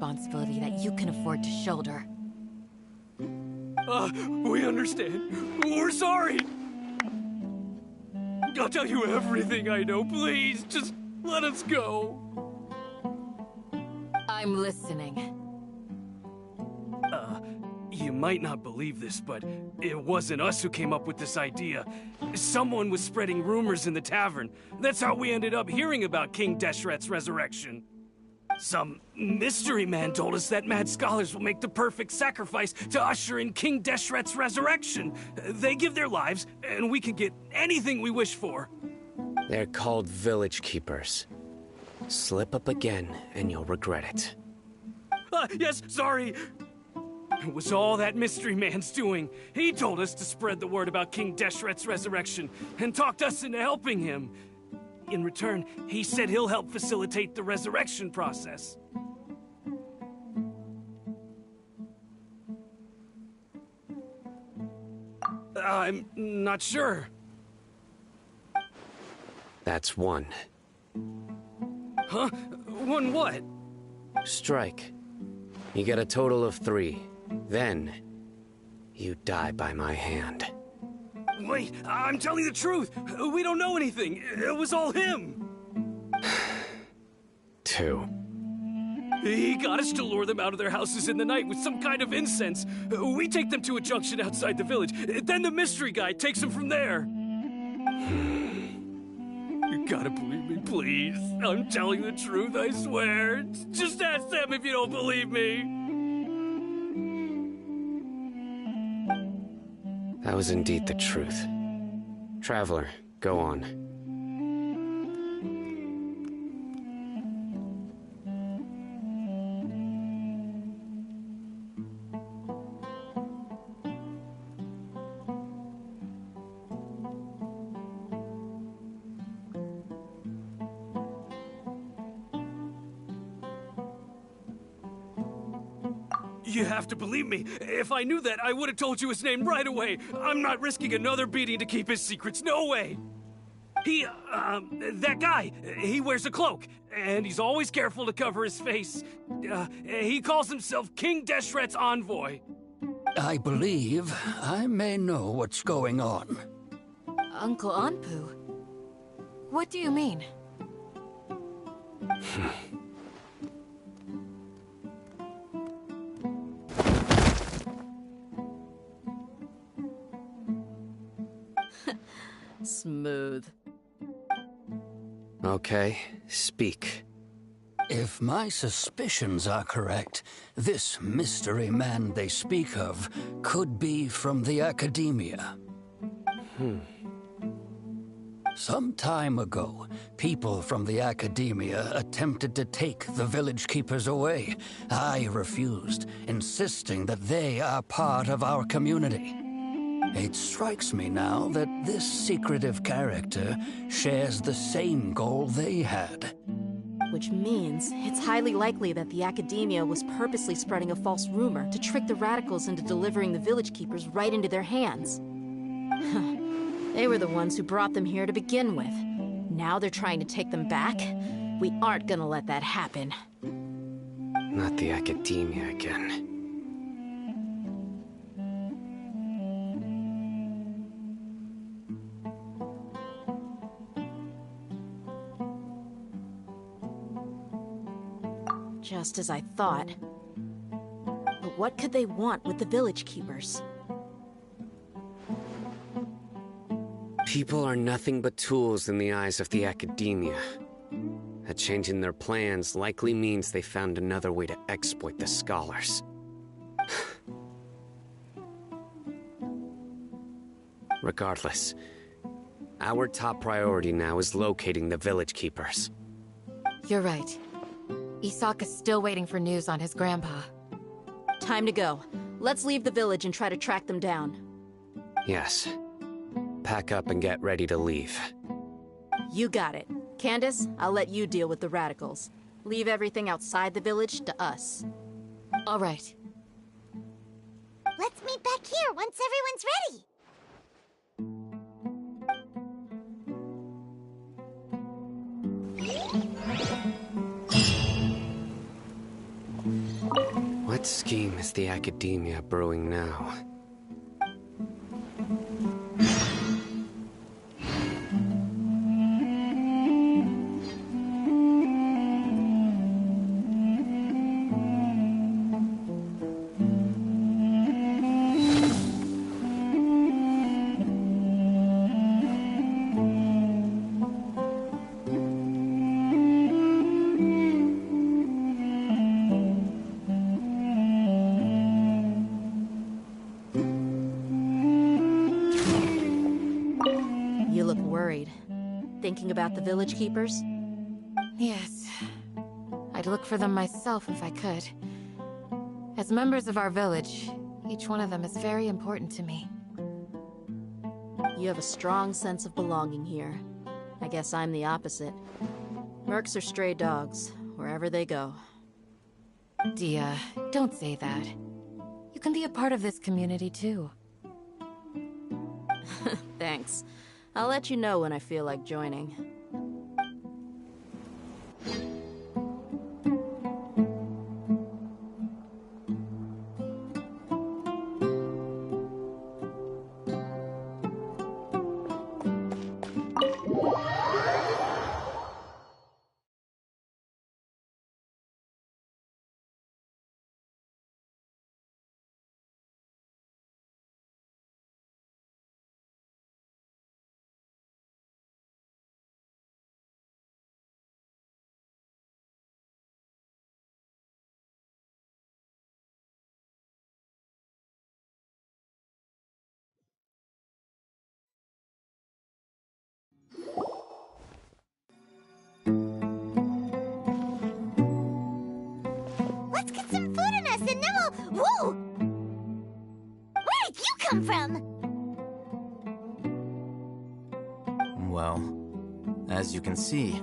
responsibility that you can afford to shoulder. We understand. We're sorry. I'll tell you everything I know. Please, just let us go. I'm listening. You might not believe this, but it wasn't us who came up with this idea. Someone was spreading rumors in the tavern. That's how we ended up hearing about King Deshret's resurrection. Some mystery man told us that mad scholars will make the perfect sacrifice to usher in King Deshret's resurrection. They give their lives, and we can get anything we wish for. They're called village keepers. Slip up again, and you'll regret it. Yes, sorry. It was all that mystery man's doing. He told us to spread the word about King Deshret's resurrection, and talked us into helping him. In return, he said he'll help facilitate the resurrection process. I'm not sure. That's one. Huh? One what? Strike. You get a total of 3. Then, you die by my hand. Wait, I'm telling the truth. We don't know anything. It was all him. 2. He got us to lure them out of their houses in the night with some kind of incense. We take them to a junction outside the village. Then the mystery guy takes them from there. You gotta believe me, please. I'm telling the truth, I swear. Just ask them if you don't believe me. That was indeed the truth. Traveler, go on. You have to believe me. If I knew that, I would have told you his name right away. I'm not risking another beating to keep his secrets. No way. That guy, he wears a cloak, and he's always careful to cover his face. He calls himself King Deshret's envoy. I believe I may know what's going on. Uncle Anpu? What do you mean? Smooth. Okay, speak. If my suspicions are correct, this mystery man they speak of could be from the academia. Some time ago, people from the academia attempted to take the village keepers away. I refused, insisting that they are part of our community. It strikes me now that this secretive character shares the same goal they had. Which means it's highly likely that the academia was purposely spreading a false rumor to trick the radicals into delivering the village keepers right into their hands. They were the ones who brought them here to begin with. Now they're trying to take them back? We aren't gonna let that happen. Not the academia again. Just as I thought. But what could they want with the village keepers? People are nothing but tools in the eyes of the academia. A change in their plans likely means they found another way to exploit the scholars. Regardless, our top priority now is locating the village keepers. You're right. Isaka's still waiting for news on his grandpa. Time to go. Let's leave the village and try to track them down. Yes. Pack up and get ready to leave. You got it. Candace, I'll let you deal with the radicals. Leave everything outside the village to us. All right. Let's meet back here once everyone's ready. What scheme is the Academia brewing now? You look worried. Thinking about the village keepers? Yes. I'd look for them myself if I could. As members of our village, each one of them is very important to me. You have a strong sense of belonging here. I guess I'm the opposite. Mercs are stray dogs, wherever they go. Dia, don't say that. You can be a part of this community too. Thanks. I'll let you know when I feel like joining. Let's get some food in us and then we'll... Whoa! Where did you come from? Well, as you can see,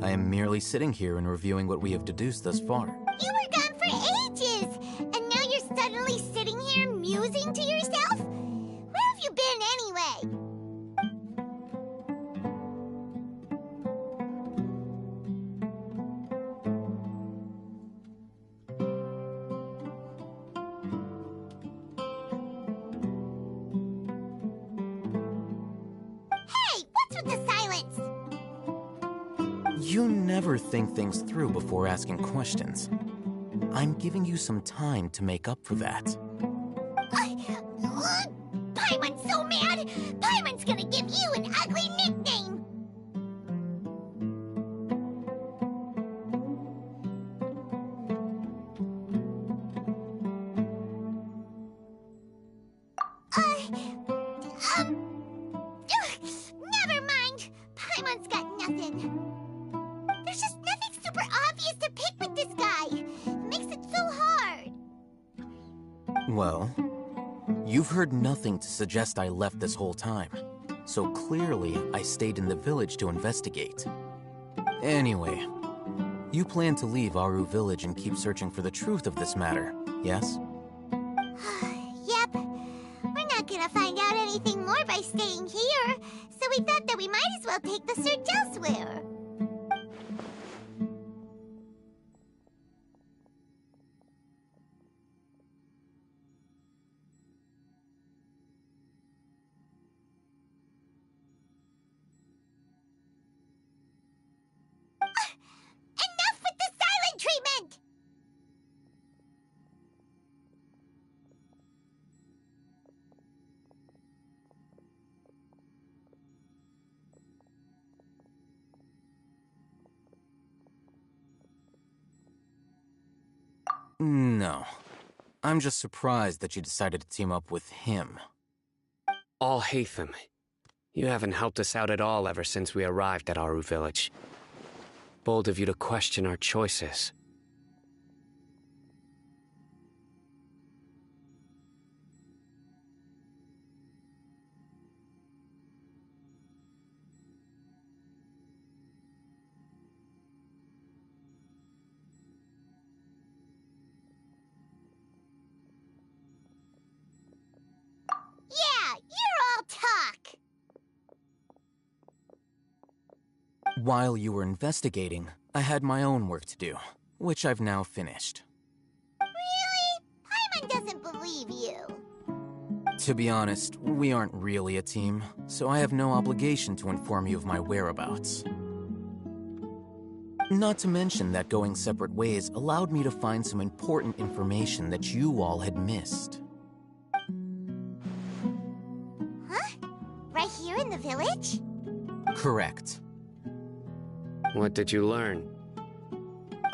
I am merely sitting here and reviewing what we have deduced thus far. You were gone for ages! And now you're suddenly sitting here musing to yourself? Where have you been anyway? Hey, what's with the silence? You never think things through before asking questions. I'm giving you some time to make up for that. Paimon's so mad! Paimon's gonna give you an ugly nickname! Never mind! Paimon's got nothing. There's just nothing super obvious to pick with this guy. It makes it so hard. Well, you've heard nothing to suggest I left this whole time. So clearly, I stayed in the village to investigate. Anyway, you plan to leave Aru village and keep searching for the truth of this matter, yes? Yep. We're not gonna find out anything more by staying here, so we thought that we might as well take the search elsewhere. Enough with the silent treatment! No. I'm just surprised that you decided to team up with him. All Hatham. You haven't helped us out at all ever since we arrived at Aru village. Bold of you to question our choices. Yeah, you're all talk! While you were investigating, I had my own work to do, which I've now finished. Really? believe you. To be honest, we aren't really a team, so I have no obligation to inform you of my whereabouts. Not to mention that going separate ways allowed me to find some important information that you all had missed. Huh? Right here in the village? Correct. What did you learn?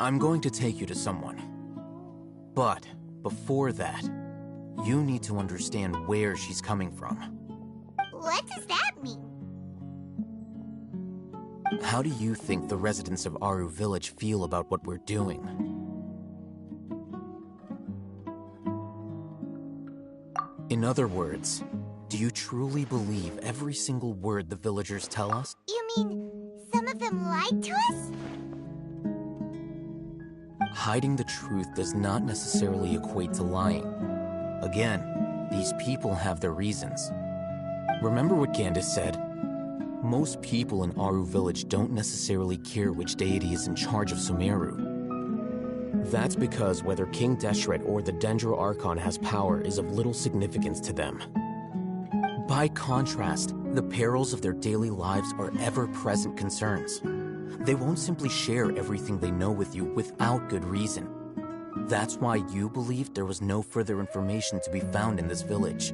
I'm going to take you to someone. But before that, you need to understand where she's coming from. What does that mean? How do you think the residents of Aru Village feel about what we're doing? In other words, do you truly believe every single word the villagers tell us? You mean some of them lied to us? Hiding the truth does not necessarily equate to lying. Again, these people have their reasons. Remember what Candace said? Most people in Aru Village don't necessarily care which deity is in charge of Sumeru. That's because whether King Deshret or the Dendro Archon has power is of little significance to them. By contrast, the perils of their daily lives are ever-present concerns. They won't simply share everything they know with you without good reason. That's why you believed there was no further information to be found in this village.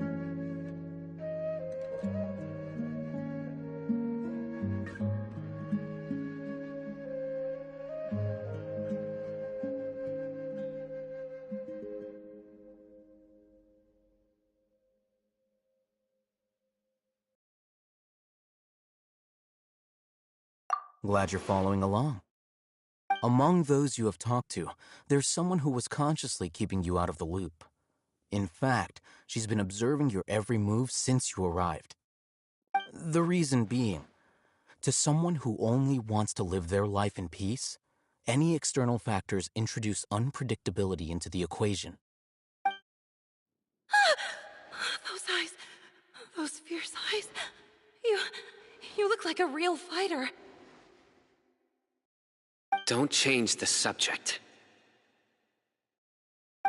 Glad you're following along. Among those you have talked to, there's someone who was consciously keeping you out of the loop. In fact, she's been observing your every move since you arrived. The reason being, to someone who only wants to live their life in peace, any external factors introduce unpredictability into the equation. Those eyes. Those fierce eyes. You look like a real fighter. Don't change the subject.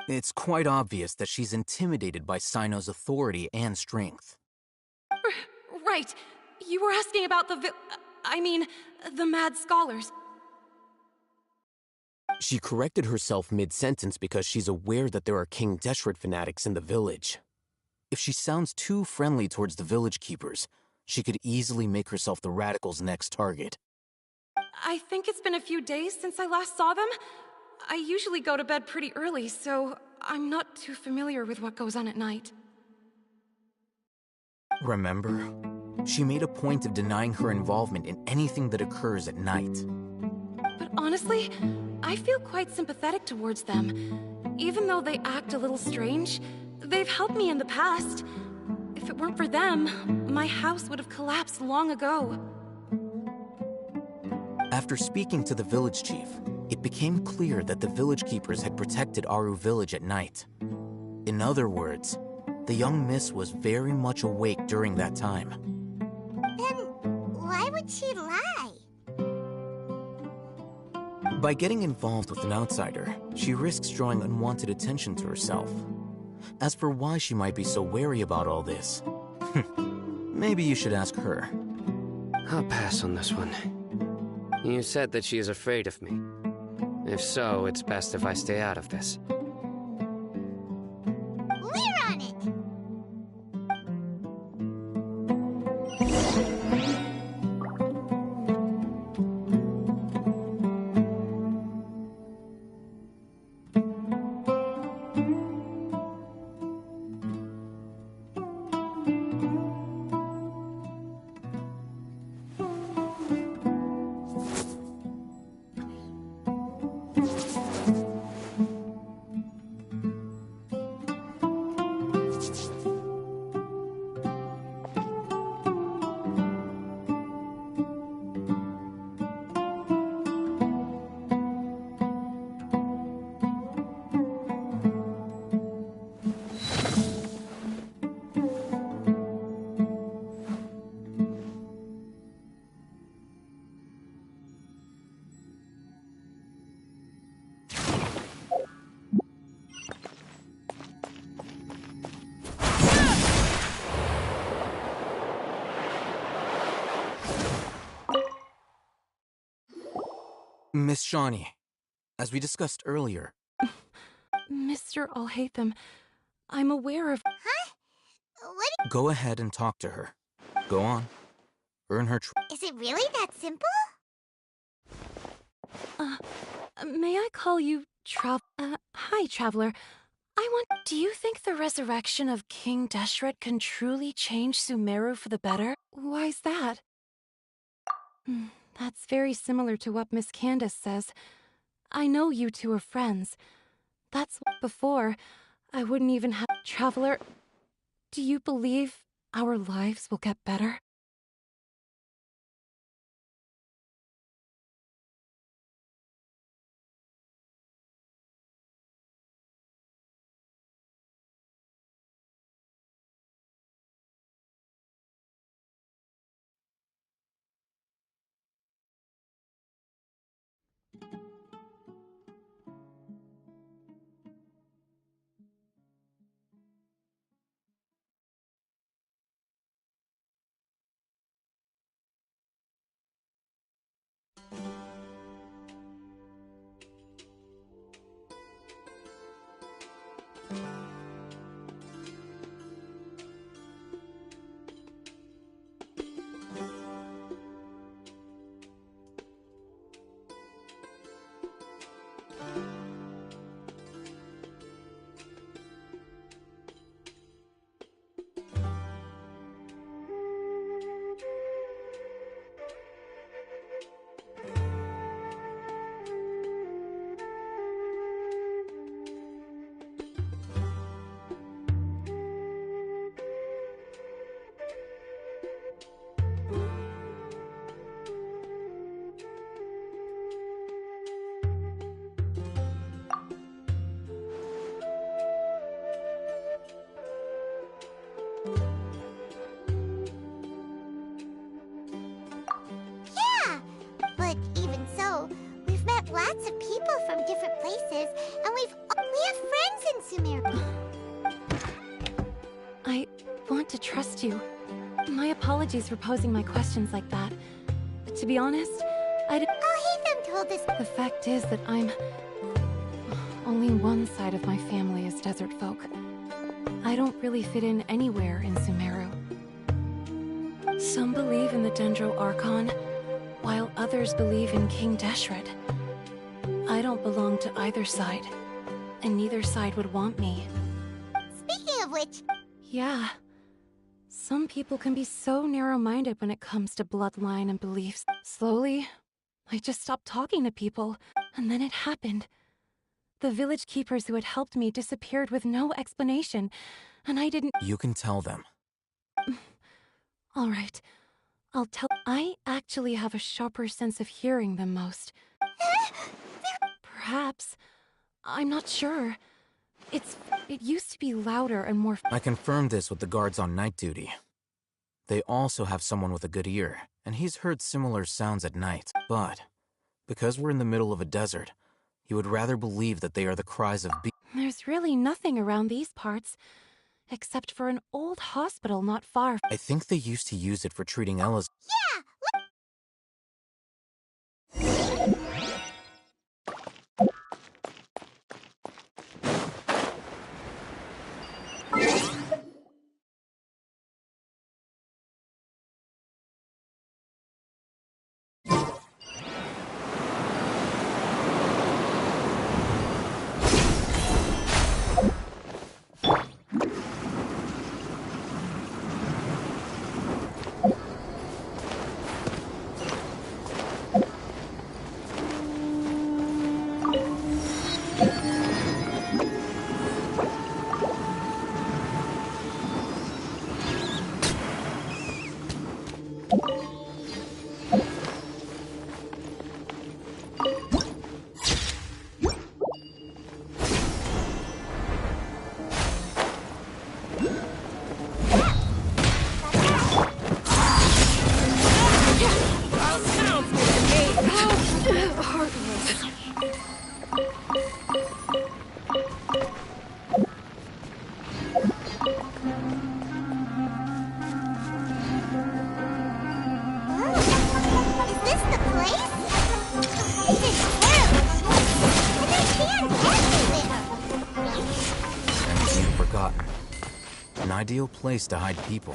It's quite obvious that she's intimidated by Sino's authority and strength. Right. You were asking about the mad scholars. She corrected herself mid-sentence because she's aware that there are King Deshret fanatics in the village. If she sounds too friendly towards the village keepers, she could easily make herself the radicals' next target. I think it's been a few days since I last saw them. I usually go to bed pretty early, so I'm not too familiar with what goes on at night. Remember? She made a point of denying her involvement in anything that occurs at night. But honestly, I feel quite sympathetic towards them. Even though they act a little strange, they've helped me in the past. If it weren't for them, my house would have collapsed long ago. After speaking to the village chief, it became clear that the village keepers had protected Aru Village at night. In other words, the young miss was very much awake during that time. Then why would she lie? By getting involved with an outsider, she risks drawing unwanted attention to herself. As for why she might be so wary about all this, maybe you should ask her. I'll pass on this one. You said that she is afraid of me. If so, it's best if I stay out of this. We're on it! Miss Shawnee, as we discussed earlier... Mr. Alhaitham, I'm aware of... Huh? What? Go ahead and talk to her. Go on. Earn her Is it really that simple? May I call you hi, Traveler. Do you think the resurrection of King Deshret can truly change Sumeru for the better? Why's that? That's very similar to what Miss Candace says. I know you two are friends. That's before, I wouldn't even have... Traveler, do you believe our lives will get better? Yeah, but even so, we've met lots of people from different places, and we have friends in Sumeru. I want to trust you. My apologies for posing my questions like that. But to be honest, I didn't... Alhaitham told us... The fact is that only one side of my family is desert folk. I don't really fit in anywhere in Sumeru. Some believe in the Dendro Archon, while others believe in King Deshret. I don't belong to either side, and neither side would want me. Speaking of which... Yeah. Some people can be so narrow-minded when it comes to bloodline and beliefs. Slowly, I just stopped talking to people, and then it happened. The village keepers who had helped me disappeared with no explanation, and I didn't... You can tell them. All right. I'll tell... I actually have a sharper sense of hearing than most. Perhaps. I'm not sure. It used to be louder and more... I confirmed this with the guards on night duty. They also have someone with a good ear, and he's heard similar sounds at night. But, because we're in the middle of a desert, he would rather believe that they are the cries of There's really nothing around these parts, except for an old hospital not far. I think they used to use it for treating Ella's... Yeah! An ideal place to hide people.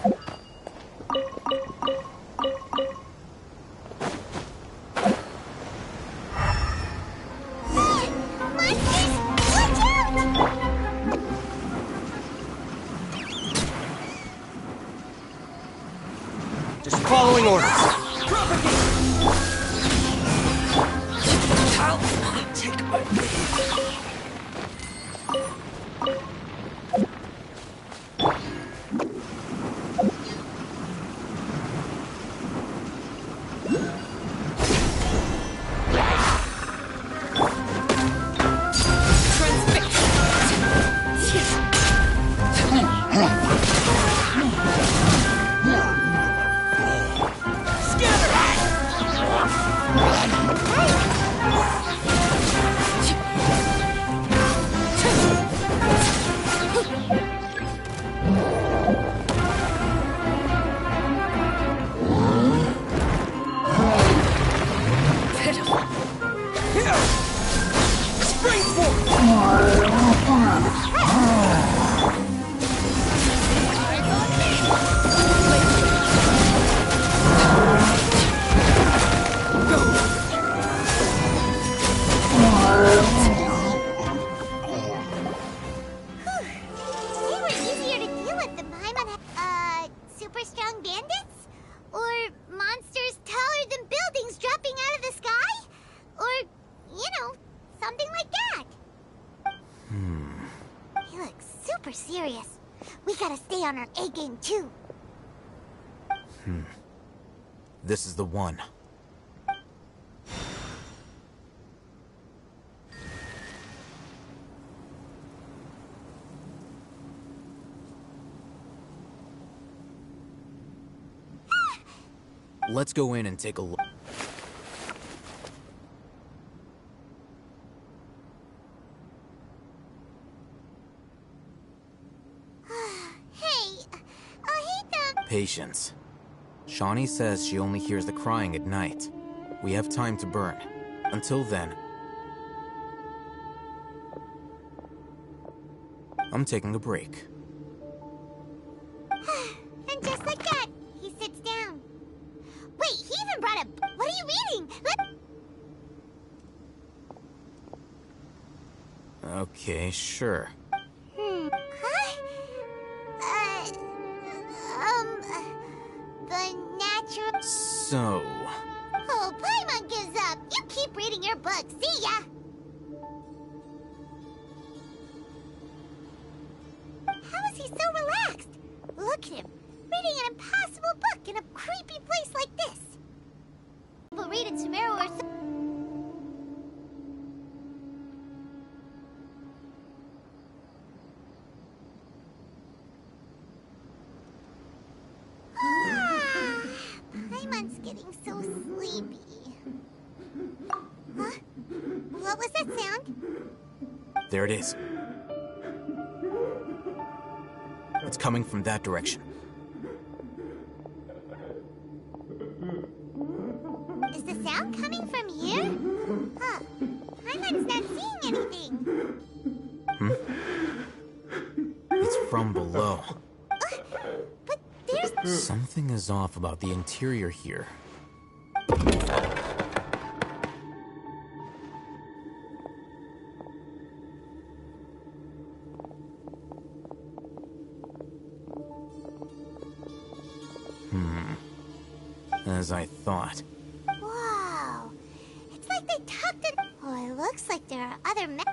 Just following orders. I'll take my leave. Serious. We gotta stay on our A game too. This is the one. Let's go in and take a look. Patience. Shawnee says she only hears the crying at night. We have time to burn. Until then, I'm taking a break. And just like that, he sits down. Wait, he even brought a... What are you reading? Okay, sure. The natural... So... Oh, Paimon gives up. You keep reading your book. See ya! How is he so relaxed? Look at him, reading an impossible book in a creepy place like this. We'll read it tomorrow or so. Paimon's getting so sleepy. Huh? What was that sound? There it is. It's coming from that direction. Is the sound coming from here? Huh. Paimon's not seeing anything. It's from below. But there's... Something is off about the interior here. As I thought. Wow. It's like they tucked it... Oh, it looks like there are other men...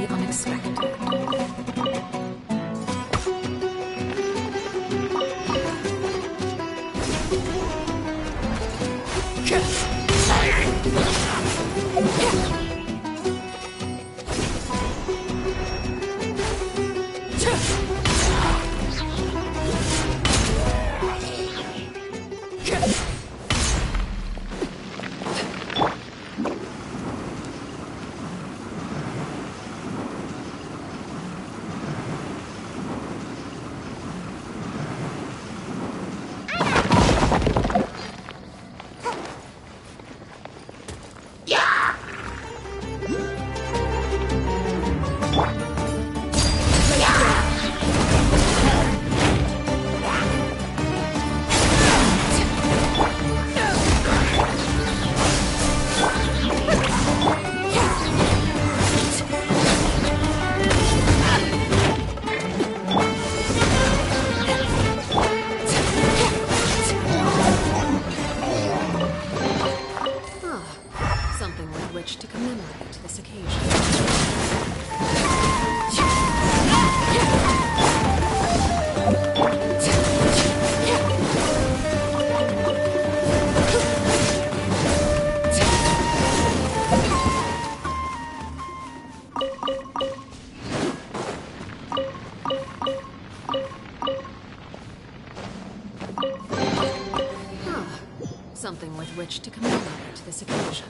completely unexpected. Something with which to commemorate this occasion. Something with which to commemorate this occasion.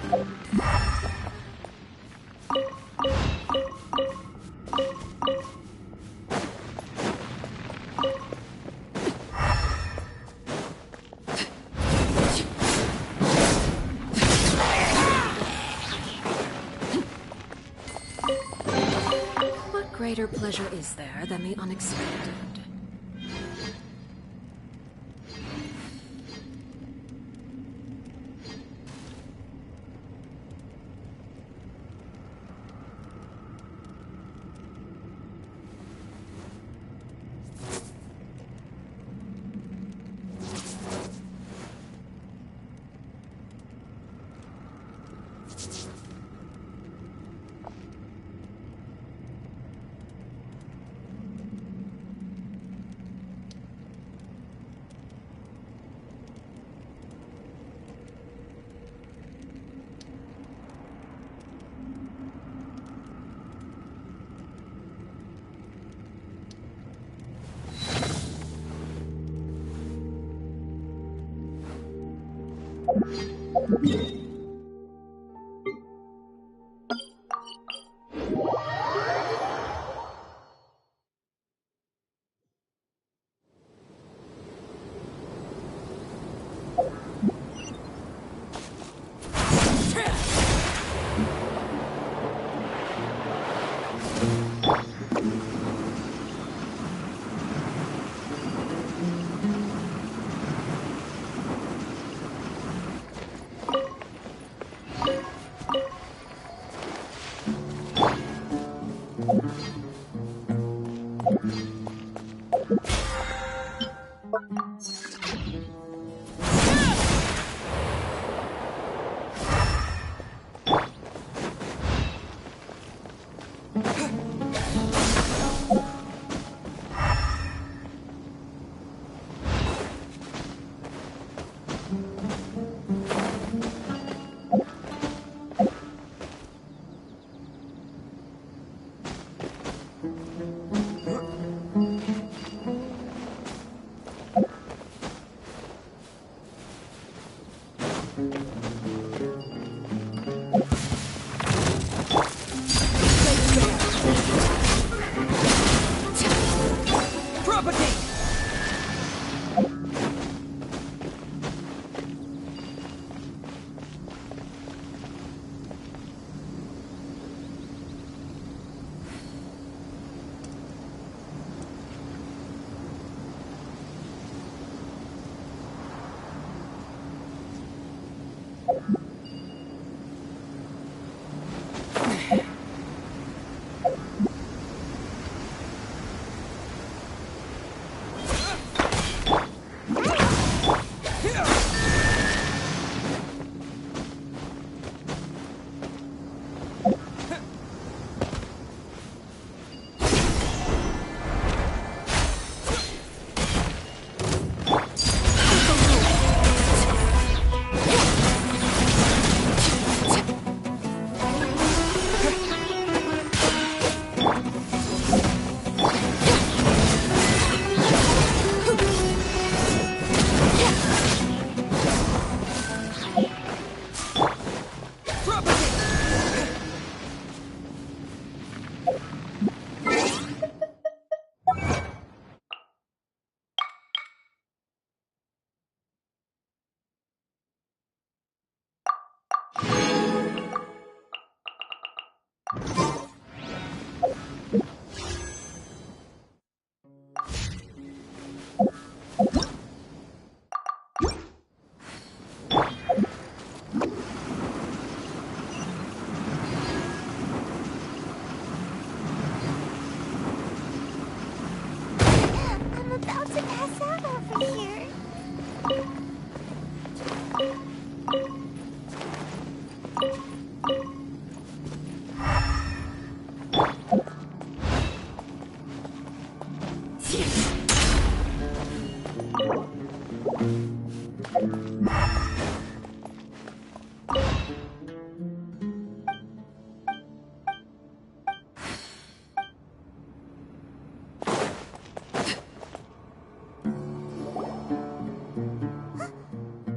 What greater pleasure is there than the unexpected?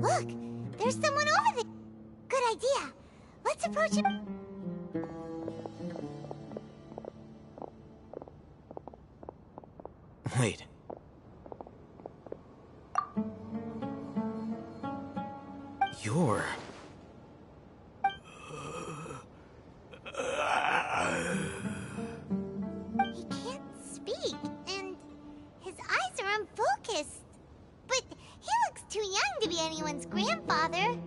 Look! There's someone over there! Good idea. Let's approach him. Wait. You're... He can't speak, and his eyes are unfocused. But he looks too young to be anyone's grandfather.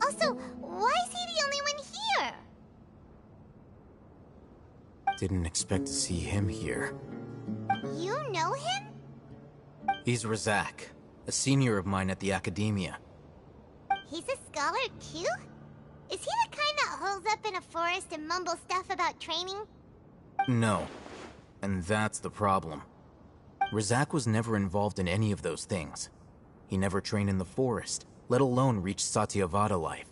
Also, why is he the only one here? Didn't expect to see him here. You know him? He's Razak, a senior of mine at the Academia. He's a scholar too? Is he the kind that holes up in a forest and mumbles stuff about training? No. And that's the problem. Razak was never involved in any of those things. He never trained in the forest, let alone reach Satyavada life.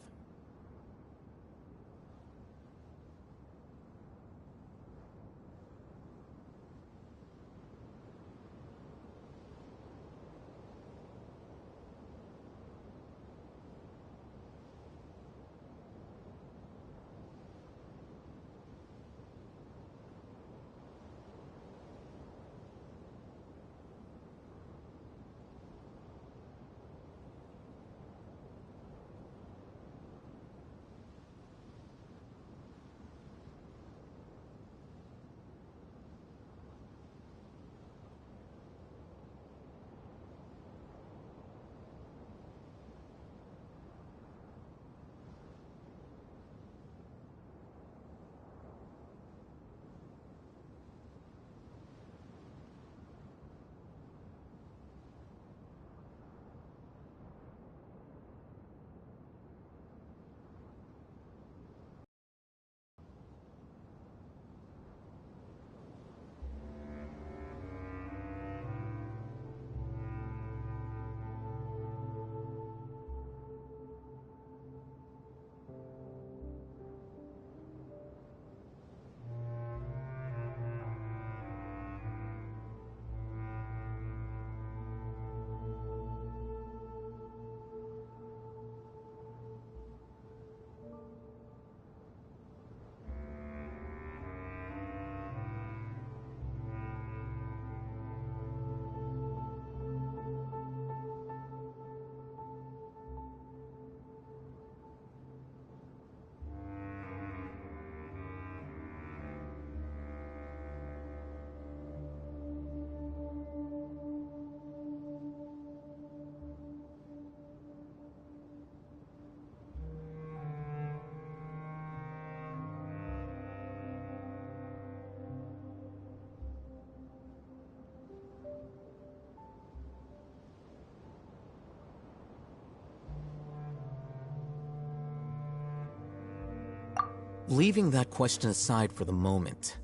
Leaving that question aside for the moment,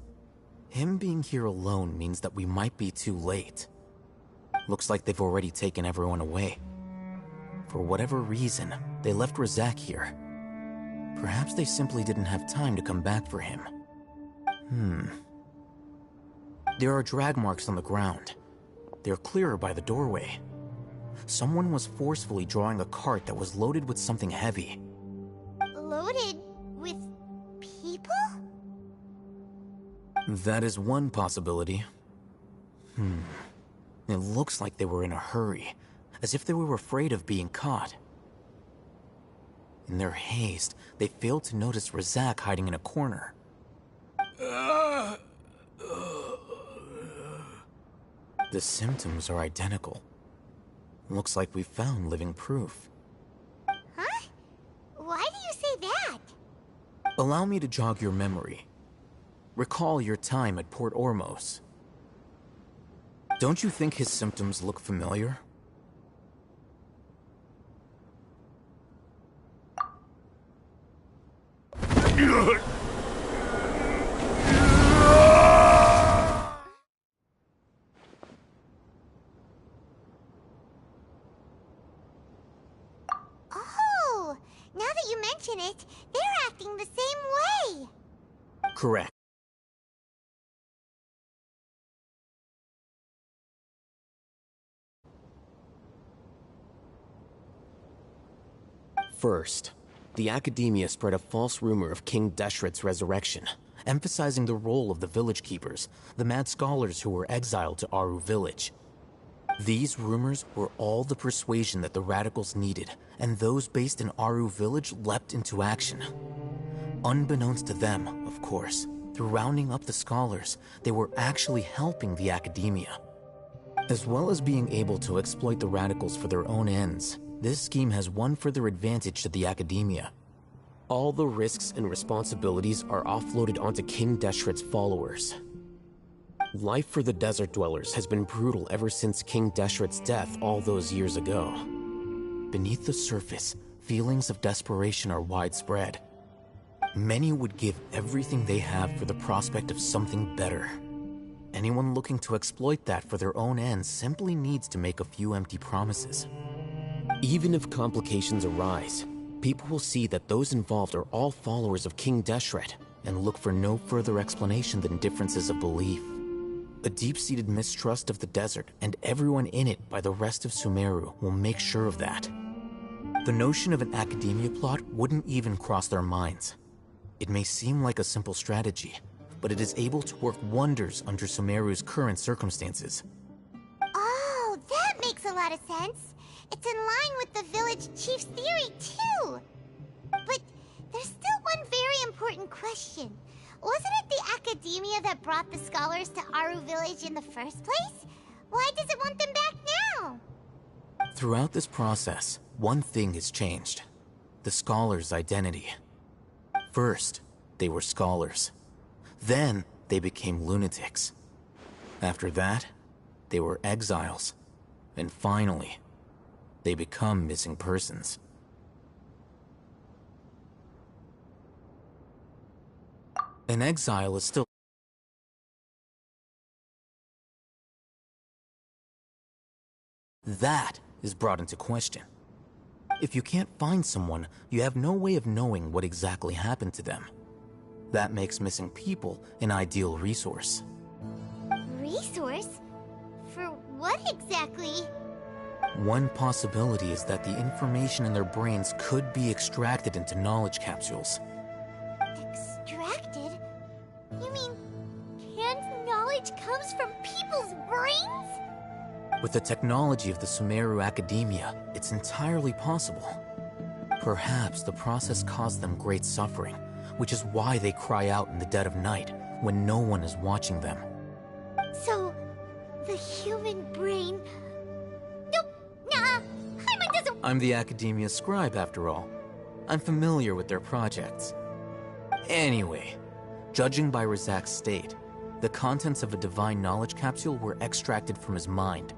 him being here alone means that we might be too late. Looks like they've already taken everyone away. For whatever reason, they left Razak here. Perhaps they simply didn't have time to come back for him. There are drag marks on the ground. They're clearer by the doorway. Someone was forcefully drawing a cart that was loaded with something heavy. Loaded with people? That is one possibility. It looks like they were in a hurry, as if they were afraid of being caught. In their haste, they failed to notice Razak hiding in a corner. The symptoms are identical. Looks like we found living proof. Huh? Why do you say that? Allow me to jog your memory. Recall your time at Port Ormos. Don't you think his symptoms look familiar? Oh, now that you mention it, they're acting the same way. Correct. First, the Academia spread a false rumor of King Deshret's resurrection, emphasizing the role of the village keepers, the mad scholars who were exiled to Aru village. These rumors were all the persuasion that the radicals needed, and those based in Aru village leapt into action. Unbeknownst to them, of course, through rounding up the scholars, they were actually helping the Academia. As well as being able to exploit the radicals for their own ends, this scheme has one further advantage to the Academia. All the risks and responsibilities are offloaded onto King Deshret's followers. Life for the desert dwellers has been brutal ever since King Deshret's death all those years ago. Beneath the surface, feelings of desperation are widespread. Many would give everything they have for the prospect of something better. Anyone looking to exploit that for their own ends simply needs to make a few empty promises. Even if complications arise, people will see that those involved are all followers of King Deshret and look for no further explanation than differences of belief. A deep-seated mistrust of the desert and everyone in it by the rest of Sumeru will make sure of that. The notion of an Academia plot wouldn't even cross their minds. It may seem like a simple strategy, but it is able to work wonders under Sumeru's current circumstances. Oh, that makes a lot of sense. It's in line with the village chief's theory, too. But there's still one very important question. Wasn't it the Academia that brought the scholars to Aru village in the first place? Why does it want them back now? Throughout this process, one thing has changed. The scholars' identity. First, they were scholars. Then, they became lunatics. After that, they were exiles. And finally, they become missing persons. An exile is still that is brought into question. If you can't find someone, you have no way of knowing what exactly happened to them. That makes missing people an ideal resource. Resource? For what exactly? One possibility is that the information in their brains could be extracted into knowledge capsules. Extracted? You mean canned knowledge comes from people's brains? With the technology of the Sumeru Academia, it's entirely possible. Perhaps the process caused them great suffering, which is why they cry out in the dead of night when no one is watching them. So, the human brain... Nope, nah, Hyman doesn't... I'm the Academia scribe, after all. I'm familiar with their projects. Anyway, judging by Razak's state, the contents of a divine knowledge capsule were extracted from his mind.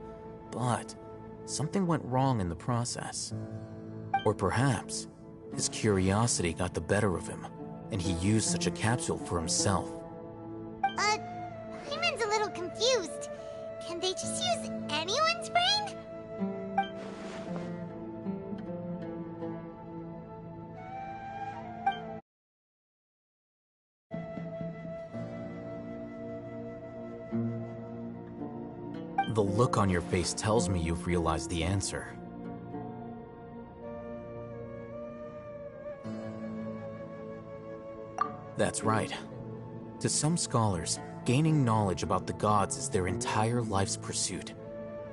But something went wrong in the process. Or perhaps his curiosity got the better of him, and he used such a capsule for himself. Hyman's a little confused. Can they just use anyone's brain? The look on your face tells me you've realized the answer. That's right. To some scholars, gaining knowledge about the gods is their entire life's pursuit.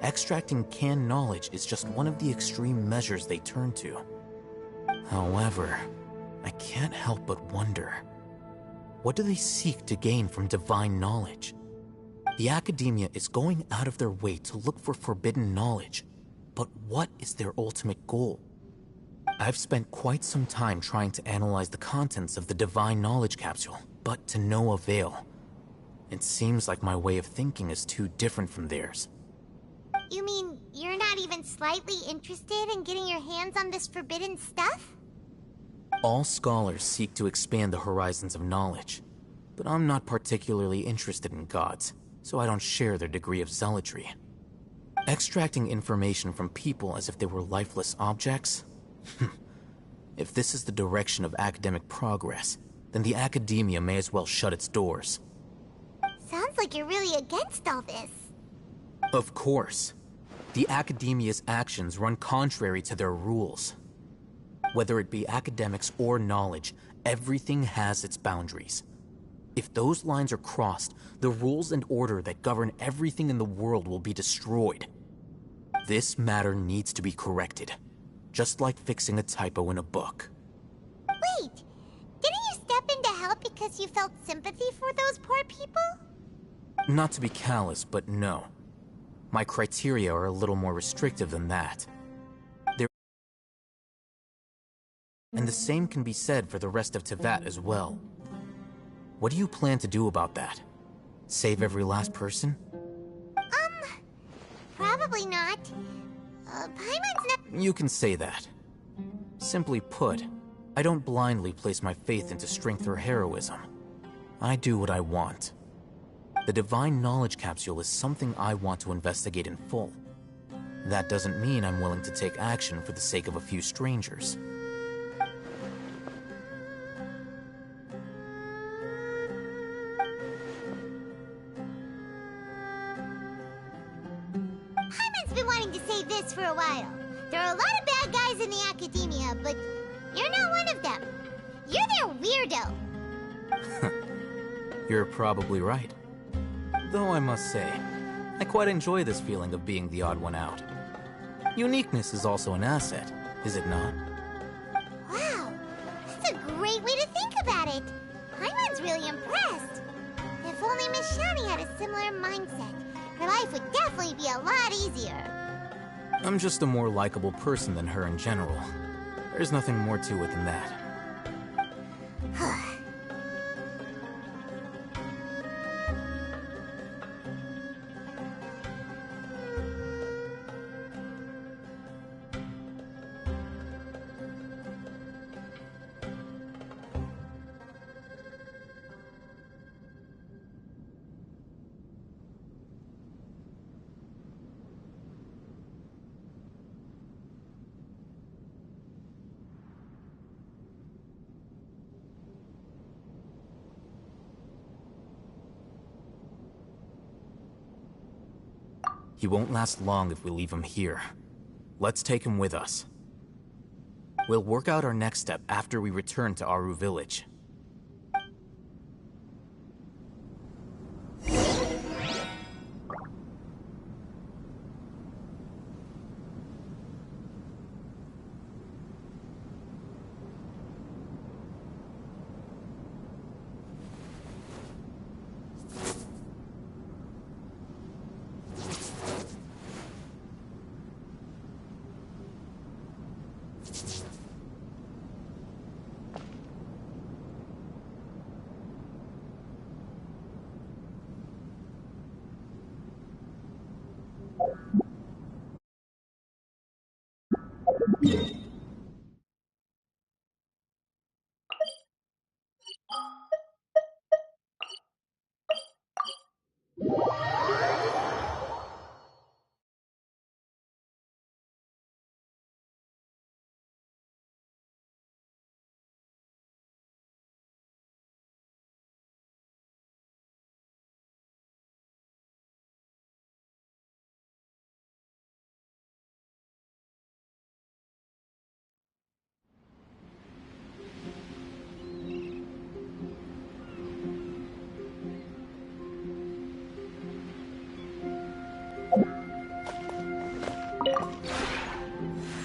Extracting canned knowledge is just one of the extreme measures they turn to. However, I can't help but wonder, what do they seek to gain from divine knowledge? The Academia is going out of their way to look for forbidden knowledge, but what is their ultimate goal? I've spent quite some time trying to analyze the contents of the divine knowledge capsule, but to no avail. It seems like my way of thinking is too different from theirs. You mean you're not even slightly interested in getting your hands on this forbidden stuff? All scholars seek to expand the horizons of knowledge, but I'm not particularly interested in gods, so I don't share their degree of zealotry. Extracting information from people as if they were lifeless objects? If this is the direction of academic progress, then the Academia may as well shut its doors. Sounds like you're really against all this. Of course. The Academia's actions run contrary to their rules. Whether it be academics or knowledge, everything has its boundaries. If those lines are crossed, the rules and order that govern everything in the world will be destroyed. This matter needs to be corrected, just like fixing a typo in a book. Wait, didn't you step in to help because you felt sympathy for those poor people? Not to be callous, but no. My criteria are a little more restrictive than that. And the same can be said for the rest of Tevat as well. What do you plan to do about that? Save every last person? Probably not. Paimon's not— You can say that. Simply put, I don't blindly place my faith into strength or heroism. I do what I want. The Divine Knowledge Capsule is something I want to investigate in full. That doesn't mean I'm willing to take action for the sake of a few strangers. Paimon's been wanting to say this for a while. There are a lot of bad guys in the academia, but you're not one of them. You're their weirdo. You're probably right. Though I must say, I quite enjoy this feeling of being the odd one out. Uniqueness is also an asset, is it not? Wow, that's a great way to think about it. Paimon's really impressed. If only Miss Shani had a similar mindset, her life would definitely be a lot easier. I'm just a more likable person than her in general. There's nothing more to it than that. He won't last long if we leave him here. Let's take him with us. We'll work out our next step after we return to Aru Village.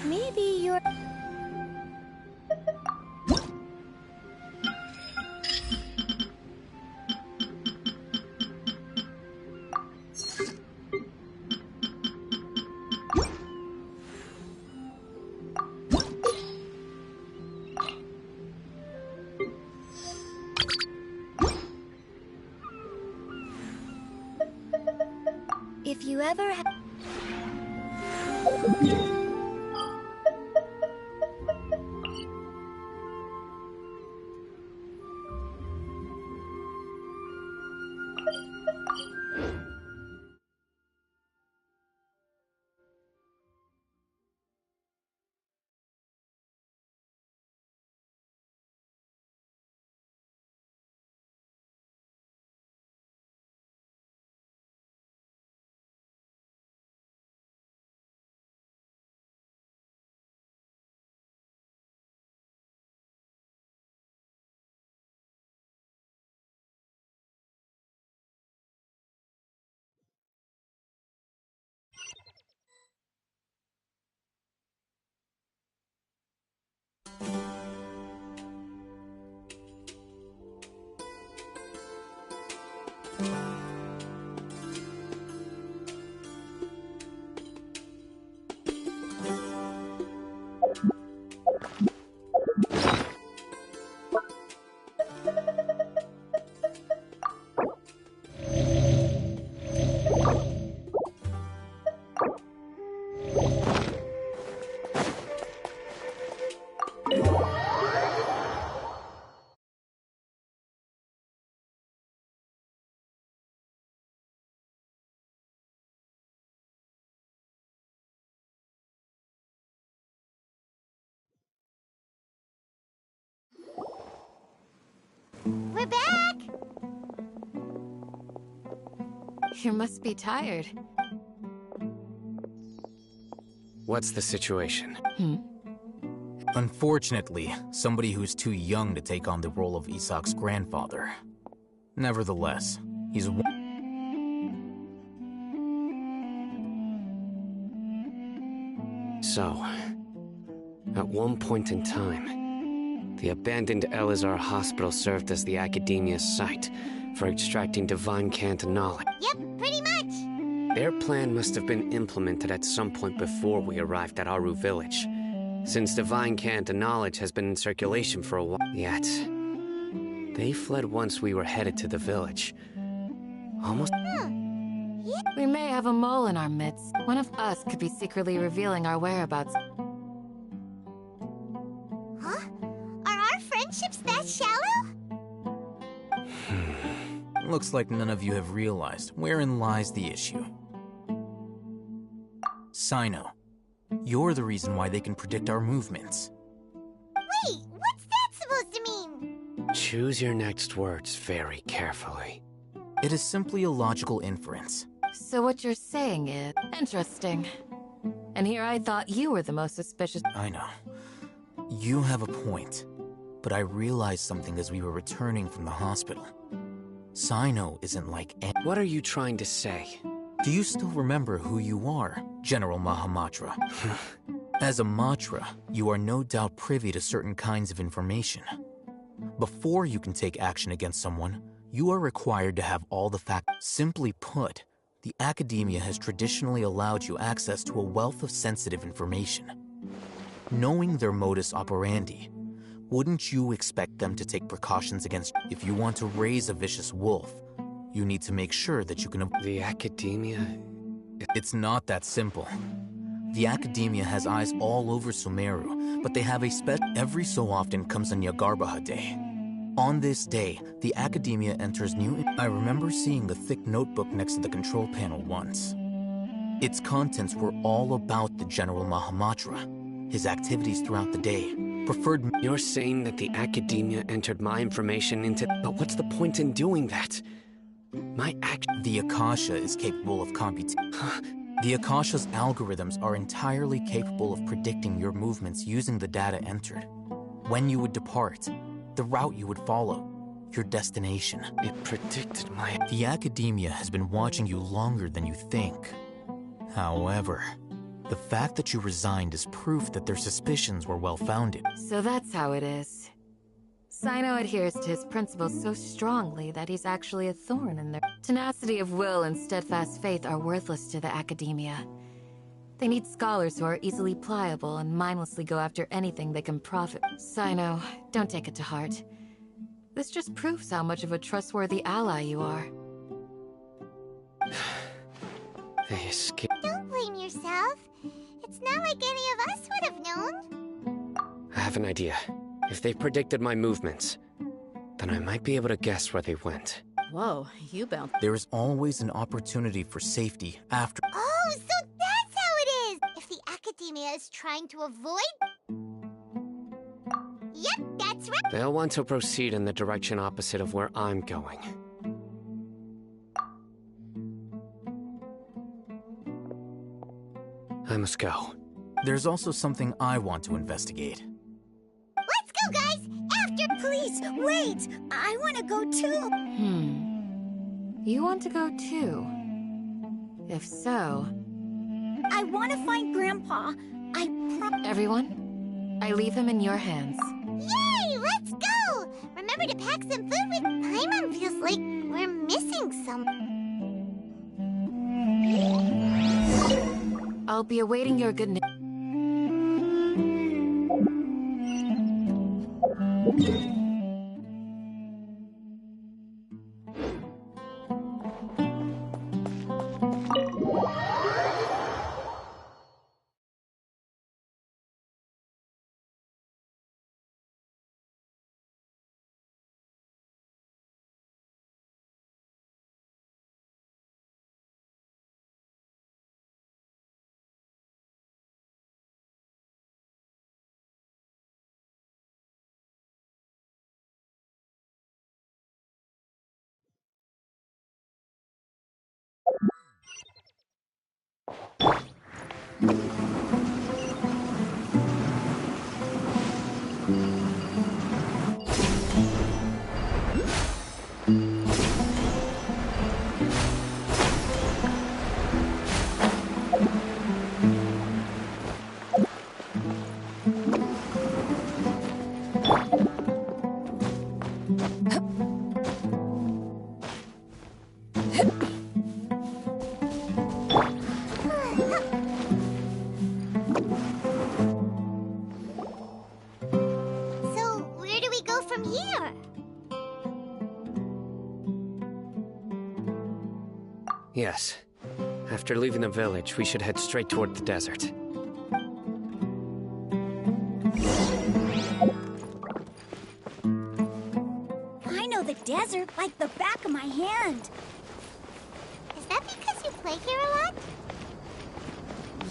Maybe you're— If you ever We're back! You must be tired. What's the situation? Unfortunately, somebody who's too young to take on the role of Isak's grandfather. Nevertheless, he's So, at one point in time, the abandoned Elazar Hospital served as the Academia's site for extracting divine Canta knowledge. Yep, pretty much. Their plan must have been implemented at some point before we arrived at Aru Village, since divine Canta knowledge has been in circulation for a while. Yet, they fled once we were headed to the village. Almost... We may have a mole in our midst. One of us could be secretly revealing our whereabouts. Huh? Are our friendships that shallow? Looks like none of you have realized wherein lies the issue. Sino, you're the reason why they can predict our movements. Wait, what's that supposed to mean? Choose your next words very carefully. It is simply a logical inference. So what you're saying is... Interesting. And here I thought you were the most suspicious... I know. You have a point. But I realized something as we were returning from the hospital. Sino isn't like... What are you trying to say? Do you still remember who you are, General Mahamatra? As a Matra, you are no doubt privy to certain kinds of information. Before you can take action against someone, you are required to have all the facts. Simply put, the Academia has traditionally allowed you access to a wealth of sensitive information. Knowing their modus operandi, wouldn't you expect them to take precautions against... If you want to raise a vicious wolf, you need to make sure that you can... The Academia... It's not that simple. The Academia has eyes all over Sumeru, but they have a every so often comes a Nyagarbaha Day. On this day, the Academia enters new... I remember seeing a thick notebook next to the control panel once. Its contents were all about the General Mahamatra, his activities throughout the day, preferred... You're saying that the Academia entered my information into... But what's the point in doing that? The Akasha is capable of computing. The Akasha's algorithms are entirely capable of predicting your movements using the data entered. When you would depart, the route you would follow, your destination. It predicted my... The Academia has been watching you longer than you think. However, the fact that you resigned is proof that their suspicions were well-founded. So that's how it is. Sino adheres to his principles so strongly that he's actually a thorn in their... Tenacity of will and steadfast faith are worthless to the Academia. They need scholars who are easily pliable and mindlessly go after anything they can profit. Sino, don't take it to heart. This just proves how much of a trustworthy ally you are. They escaped... Don't blame yourself. It's not like any of us would have known. I have an idea. If they predicted my movements, then I might be able to guess where they went. Whoa, you bounced. There is always an opportunity for safety after... Oh, so that's how it is! If the Academia is trying to avoid... Yep, that's right! They'll want to proceed in the direction opposite of where I'm going. I must go. There's also something I want to investigate. Let's go, guys! After... Please, wait! I want to go too! You want to go too? If so... I want to find Grandpa. Everyone, I leave him in your hands. Yay! Let's go! Remember to pack some food with... Paimon feels like we're missing some... I'll be awaiting your good news. So, where do we go from here? Yes. After leaving the village, we should head straight toward the desert. I know the desert like the back of my hand. Is that because you play here a lot?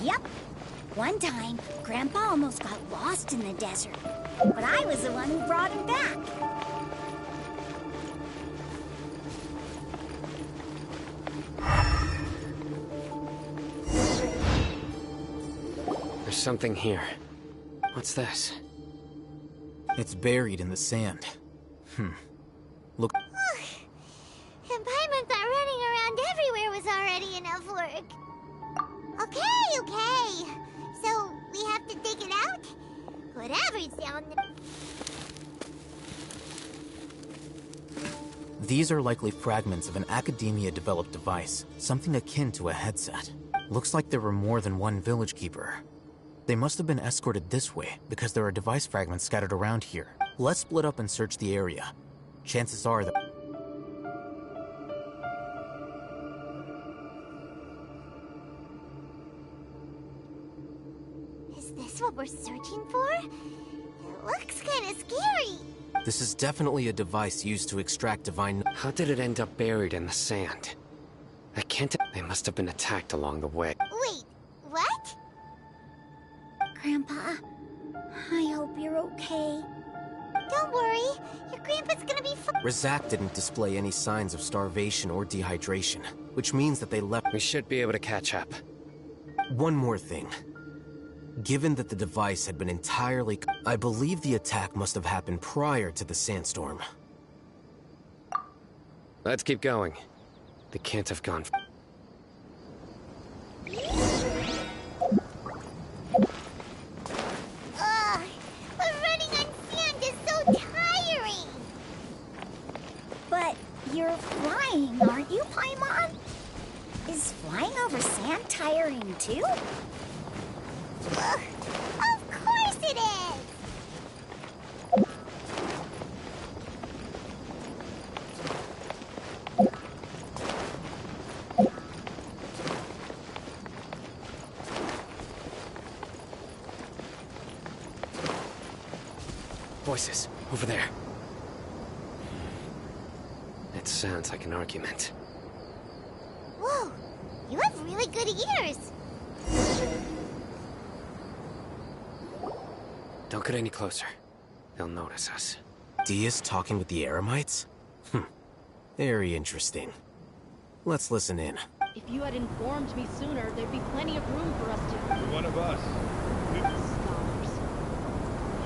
Yep. One time, Grandpa almost got lost in the desert. But I was the one who brought him back. There's something here. What's this? It's buried in the sand. Look. And Paimon thought running around everywhere was already enough work. Okay. So, we have to dig it out? Whatever's down there. These are likely fragments of an Academia-developed device, something akin to a headset. Looks like there were more than one village keeper. They must have been escorted this way, because there are device fragments scattered around here. Let's split up and search the area. Chances are that... Is this what we're searching for? It looks kind of scary. This is definitely a device used to extract divine... How did it end up buried in the sand? I can't... They must have been attacked along the way. Wait, what? Grandpa, I hope you're okay. Don't worry, your grandpa's gonna be fine. Razak didn't display any signs of starvation or dehydration, which means that they left... We should be able to catch up. One more thing. Given that the device had been entirely... I believe the attack must have happened prior to the sandstorm. Let's keep going. They can't have gone... Ugh, but running on sand is so tiring. But you're flying, aren't you, Paimon? Is flying over sand tiring too? Ugh, of course it is. Voices, over there. It sounds like an argument. Whoa, you have really good ears. Don't get any closer. They'll notice us. Dia's talking with the Eremites? Very interesting. Let's listen in. If you had informed me sooner, there'd be plenty of room for us to... You're one of us. Scholars.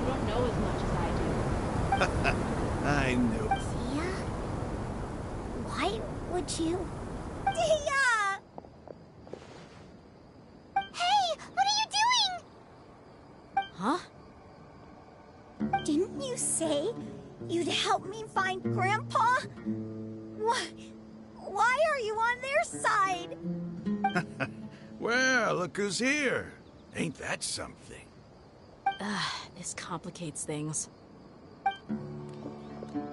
You don't know as much as I do. I know. Dia? Why would you? Dia! Hey, what are you doing? Huh? Didn't you say you'd help me find Grandpa? Why are you on their side? Well, look who's here. Ain't that something? This complicates things.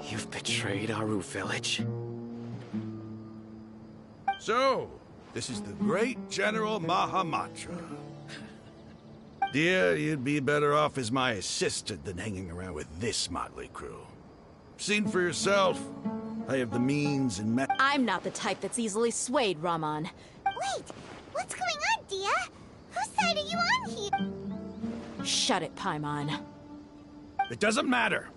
You've betrayed Aru village? So, this is the great General Mahamatra. Dear, you'd be better off as my assistant than hanging around with this motley crew. Seen for yourself. I have the means and I'm not the type that's easily swayed, Raman. Wait, what's going on, Dia? Whose side are you on here? Shut it, Paimon. It doesn't matter.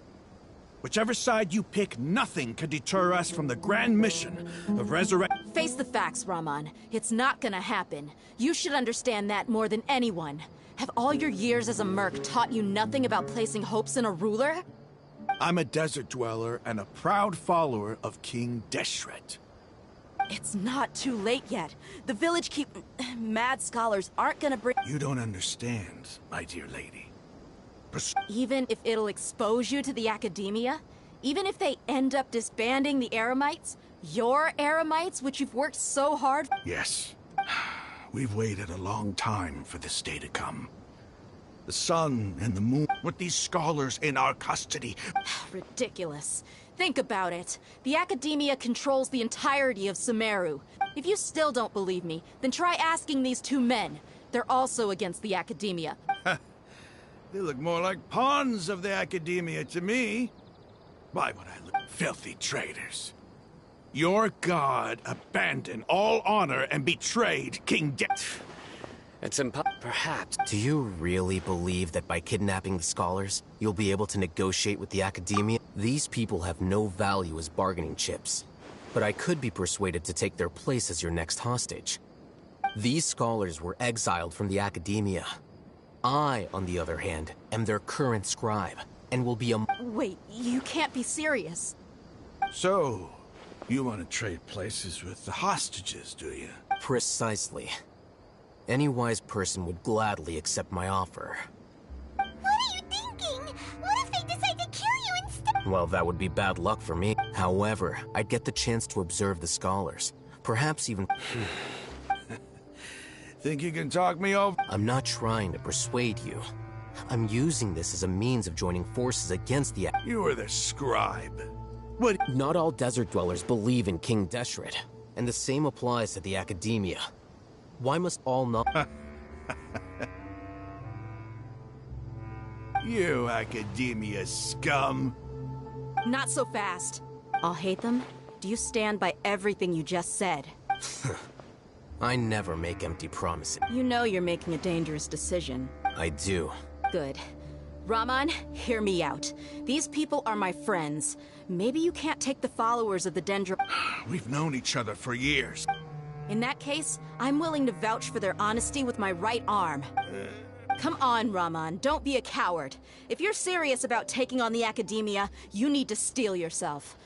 Whichever side you pick, nothing can deter us from the grand mission of resurrect. Face the facts, Rahman. It's not gonna happen. You should understand that more than anyone. Have all your years as a merc taught you nothing about placing hopes in a ruler? I'm a desert dweller and a proud follower of King Deshret. It's not too late yet. The village mad scholars aren't gonna bring— You don't understand, my dear lady. Even if it'll expose you to the academia? Even if they end up disbanding the Eremites? Your Eremites, which you've worked so hard— Yes. We've waited a long time for this day to come. The sun and the moon, with these scholars in our custody. Ridiculous. Think about it. The academia controls the entirety of Sumeru. If you still don't believe me, then try asking these two men. They're also against the academia. They look more like pawns of the academia to me. Why would I look? Filthy traitors. Your god abandoned all honor and betrayed King It's perhaps. Do you really believe that by kidnapping the scholars, you'll be able to negotiate with the academia? These people have no value as bargaining chips. But I could be persuaded to take their place as your next hostage. These scholars were exiled from the academia. I, on the other hand, am their current scribe, and will be a— Wait, you can't be serious. So, you want to trade places with the hostages, do you? Precisely. Any wise person would gladly accept my offer. What are you thinking? What if they decide to kill you instead? Well, that would be bad luck for me. However, I'd get the chance to observe the scholars. Perhaps even— Think you can talk me over? I'm not trying to persuade you. I'm using this as a means of joining forces against the— You were the scribe. What? Not all desert dwellers believe in King Deshret, and the same applies to the academia. Why must all not— You academia scum. Not so fast. I'll hate them. Do you stand by everything you just said? I never make empty promises. You know you're making a dangerous decision. I do. Good. Rahman, hear me out. These people are my friends. Maybe you can't take the followers of the Dendro— We've known each other for years. In that case, I'm willing to vouch for their honesty with my right arm. Come on, Rahman, don't be a coward. If you're serious about taking on the academia, you need to steel yourself.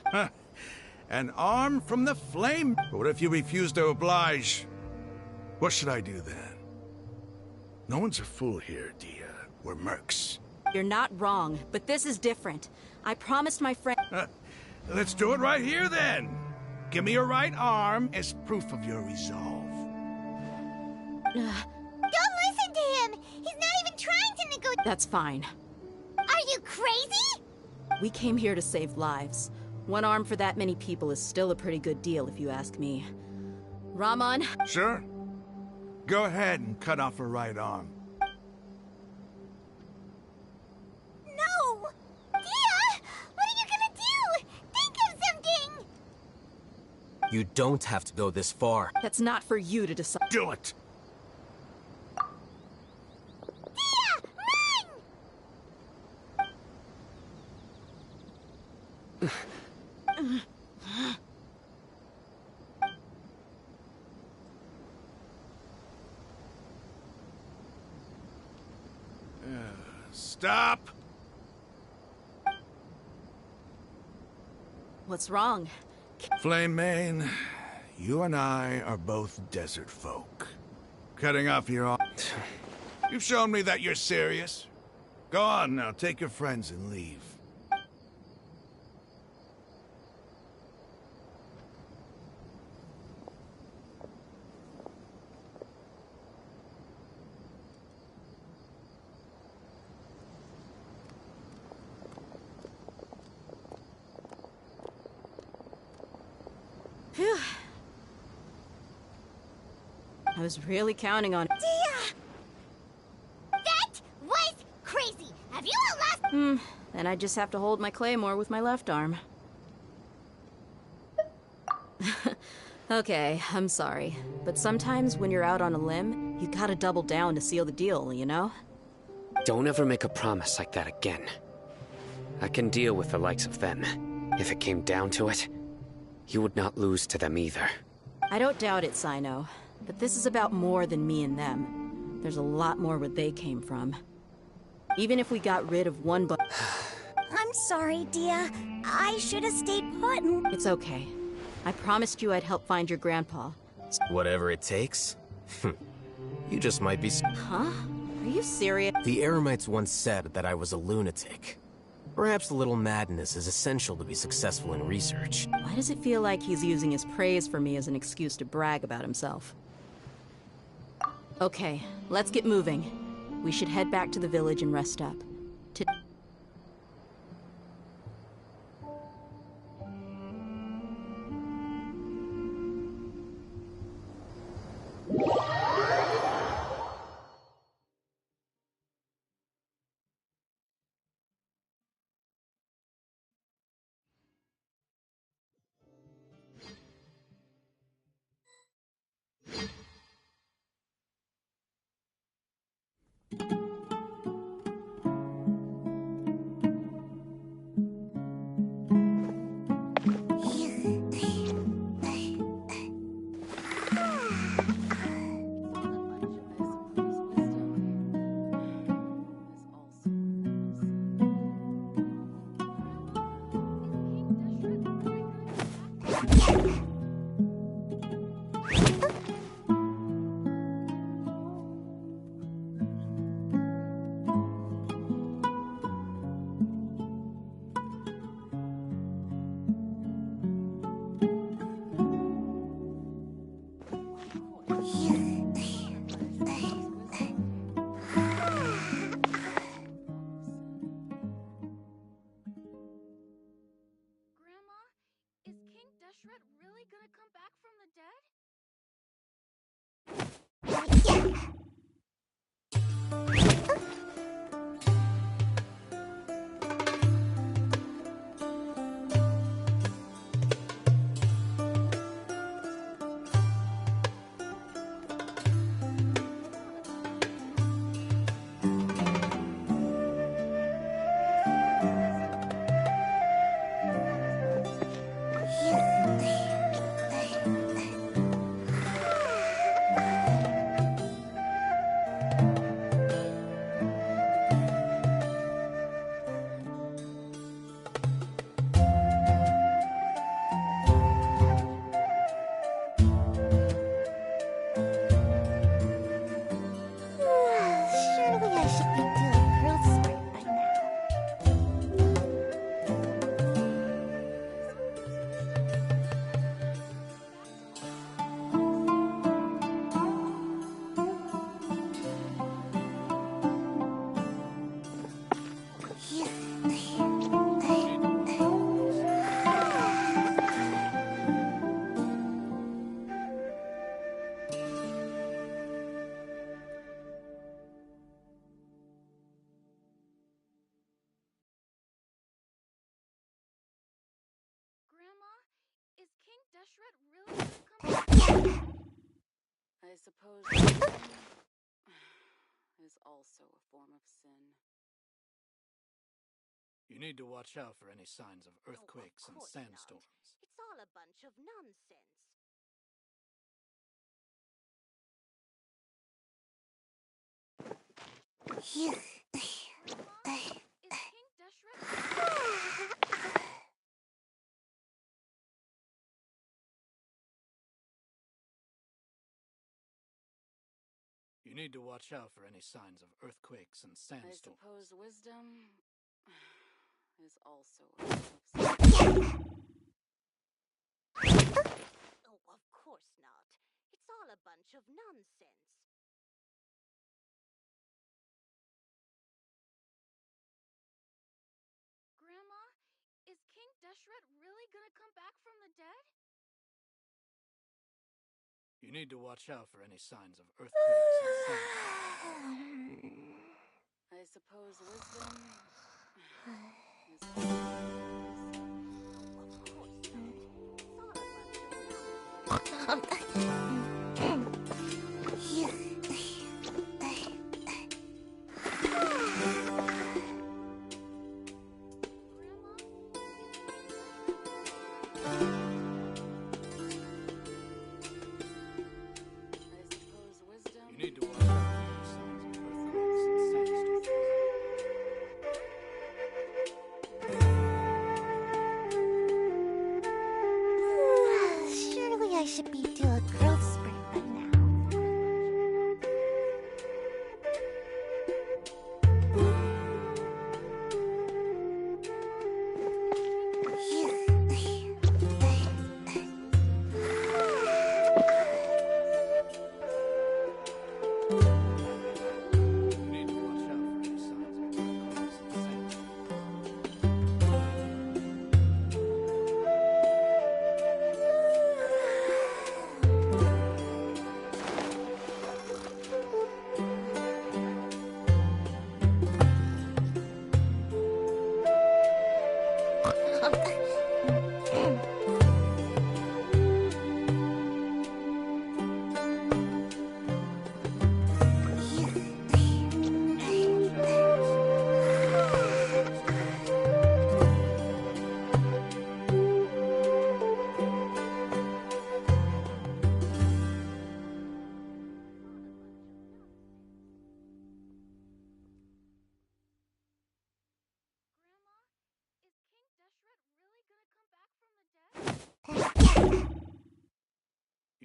An arm from the flame? But what if you refuse to oblige? What should I do then? No one's a fool here, Dia. We're mercs. You're not wrong, but this is different. I promised my friend— Let's do it right here then. Give me your right arm as proof of your resolve. Don't listen to him! He's not even trying to negotiate. That's fine. Are you crazy? We came here to save lives. One arm for that many people is still a pretty good deal, if you ask me. Rahman? Sure. Go ahead and cut off her right arm. No! Dia! What are you gonna do? Think of something! You don't have to go this far. That's not for you to decide. Do it! Dia! Run! Stop! What's wrong? Flame Mane, you and I are both desert folk. Cutting off your arm. You've shown me that you're serious. Go on now, take your friends and leave. Phew. I was really counting on— Dia! That was crazy! Have you all lost— Then I just have to hold my claymore with my left arm. Okay, I'm sorry. But sometimes when you're out on a limb, you gotta double down to seal the deal, you know? Don't ever make a promise like that again. I can deal with the likes of them. If it came down to it, you would not lose to them either. I don't doubt it, Sino. But this is about more than me and them. There's a lot more where they came from. Even if we got rid of one I'm sorry, Dia. I should have stayed put and... It's okay. I promised you I'd help find your grandpa. Whatever it takes? You just might be... Huh? Are you serious? The Eremites once said that I was a lunatic. Perhaps a little madness is essential to be successful in research. Why does it feel like he's using his praise for me as an excuse to brag about himself? Okay, let's get moving. We should head back to the village and rest up. Really gonna come back from the dead? Surely I should be doing growth spurt by now. Grandma, is King Deshret really gonna come back? I suppose is also a form of sin. You need to watch out for any signs of earthquakes and sandstorms. It's all a bunch of nonsense. Grandma, is King Deshret... You need to watch out for any signs of earthquakes and I sandstorms. suppose wisdom is also a form of sin. Oh, of course not. It's all a bunch of nonsense. Grandma, is King Deshret really gonna come back from the dead? You need to watch out for any signs of earthquakes and sandstorms. I suppose wisdom is also a form of sin.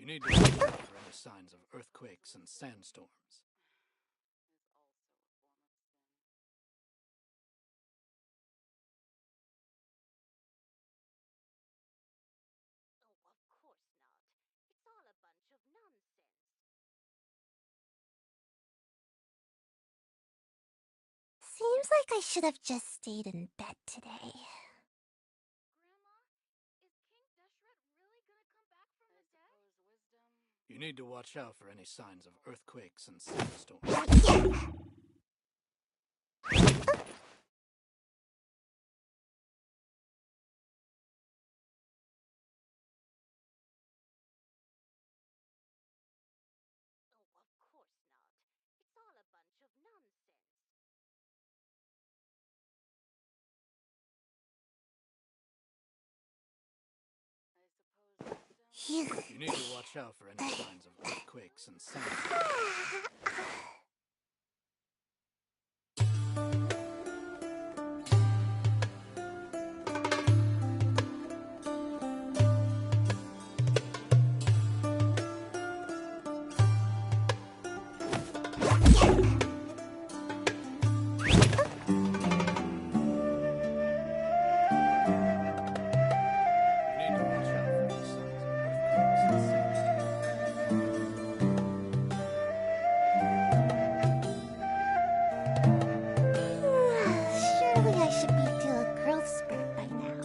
You need to look out for any signs of earthquakes and sandstorms. Seems like I should have just stayed in bed today. You need to watch out for any signs of earthquakes and sandstorms. You need to watch out for any signs of earthquakes and sandstorms. Surely I should be due a growth spurt by now.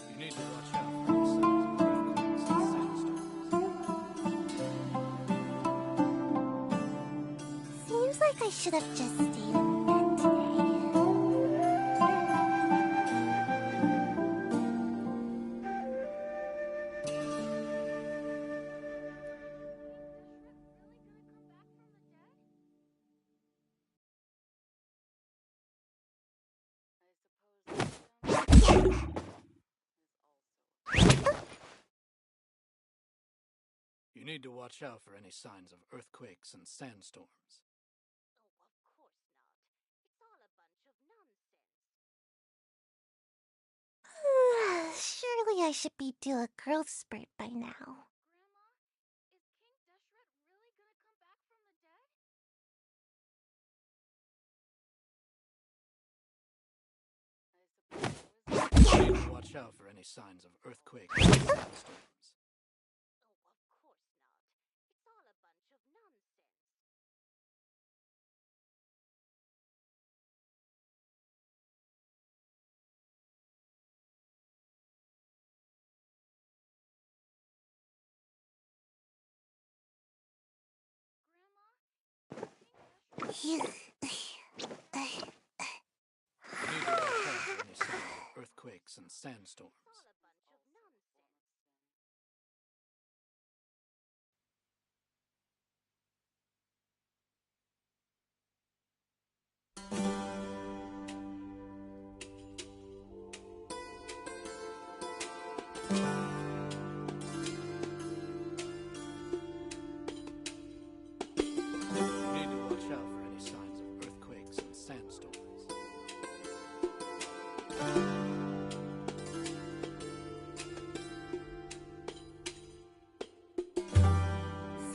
You need to watch out for any signs of earthquakes and sandstorms. Seems like I should have just stayed in bed today. You need to watch out for any signs of earthquakes and sandstorms. Surely I should be due a growth spurt by now. You need to watch out for any signs of earthquakes and sandstorms. You You need to watch out for any signs of earthquakes and sandstorms. You need to watch out for any signs of earthquakes and sandstorms.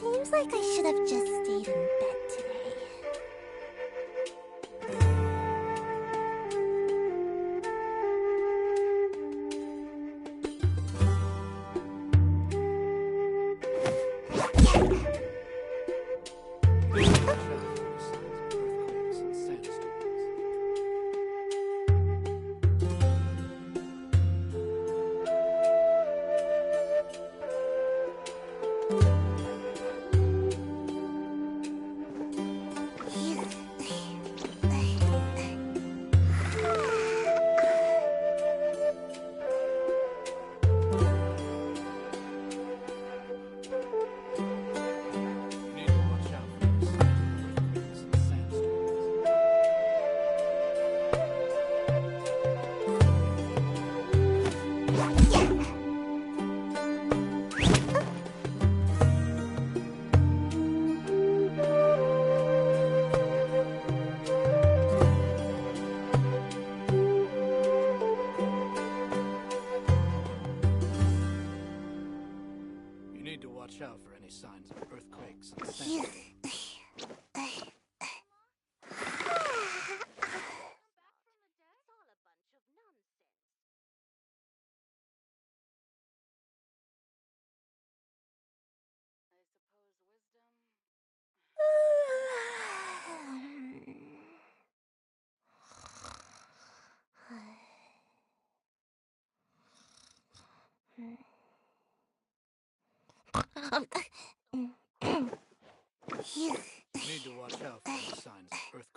Seems like I should have just stayed in bed today. You need to watch out for any signs of earthquakes and sandstorms.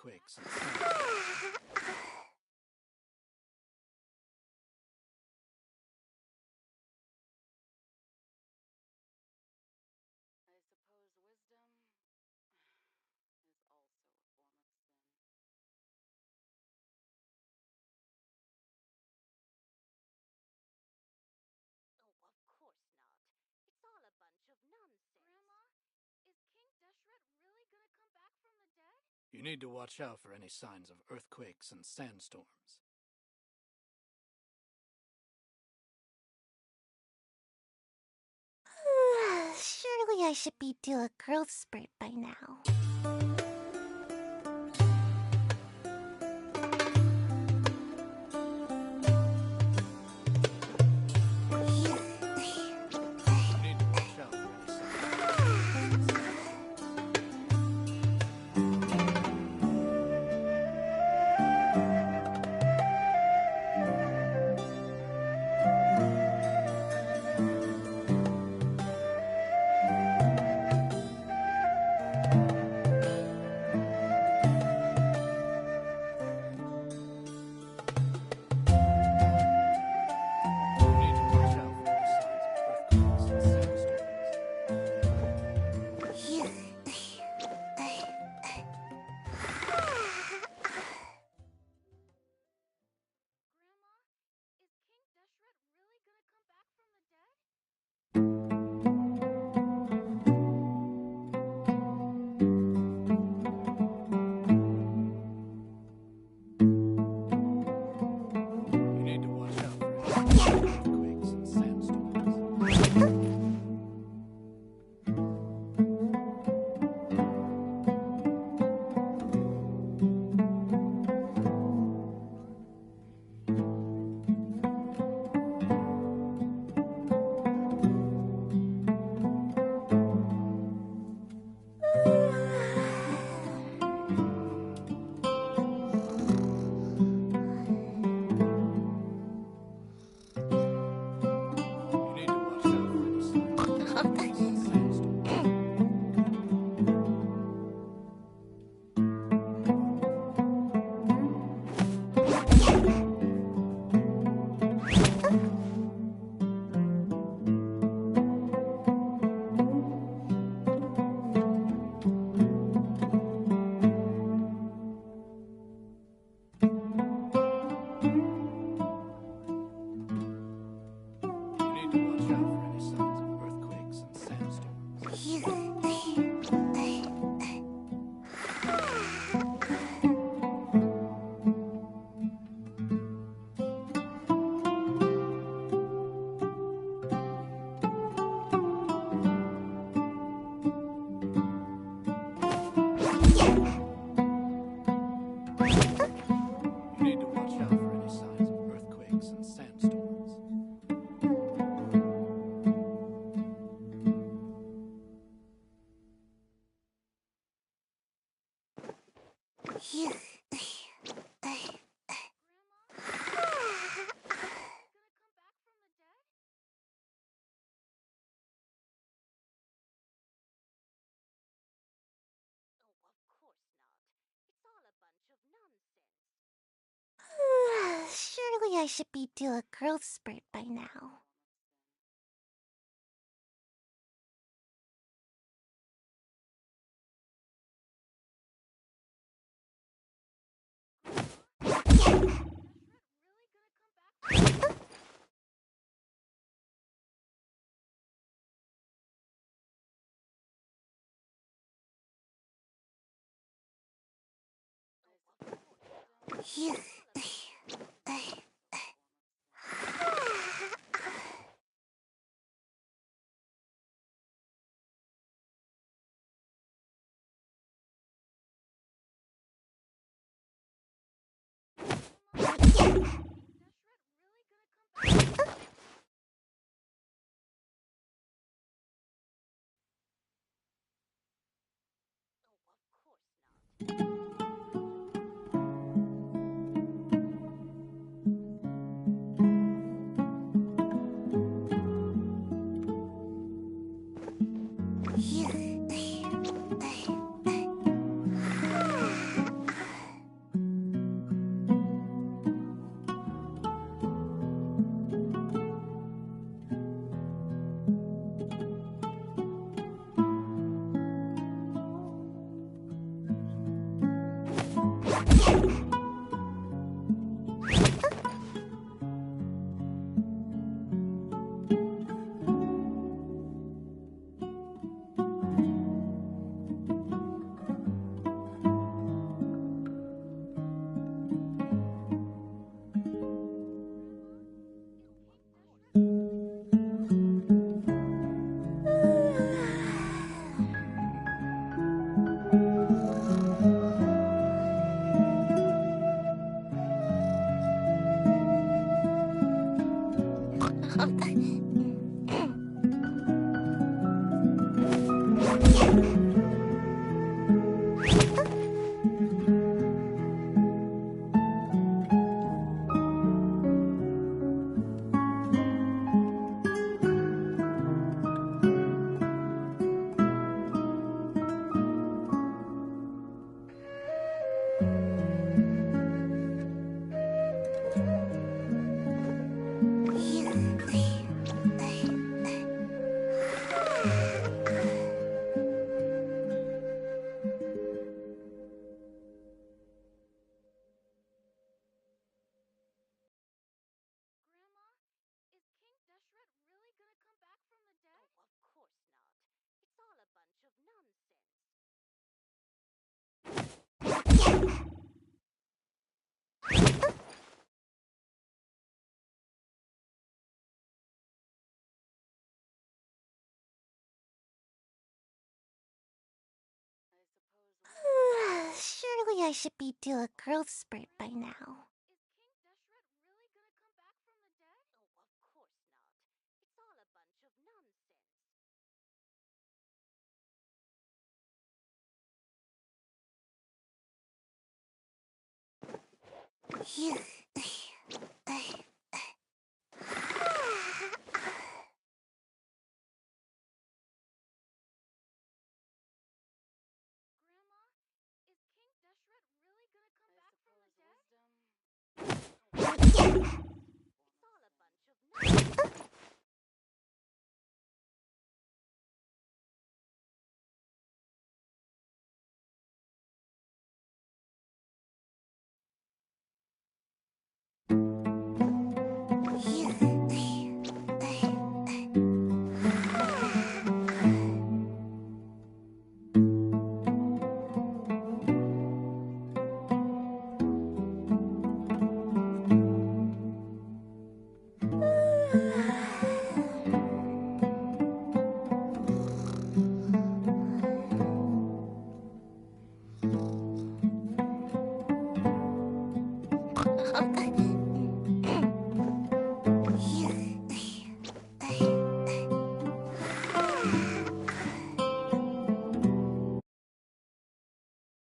earthquakes and sandstorms. I suppose wisdom is also a form of sin. Oh, of course not. It's all a bunch of nonsense. Grandma, is King Deshret really gonna come back from the dead? You need to watch out for any signs of earthquakes and sandstorms. Surely I should be due a growth spurt by now. Surely I should be due a growth spurt by now. Surely I should be due a growth spurt by now.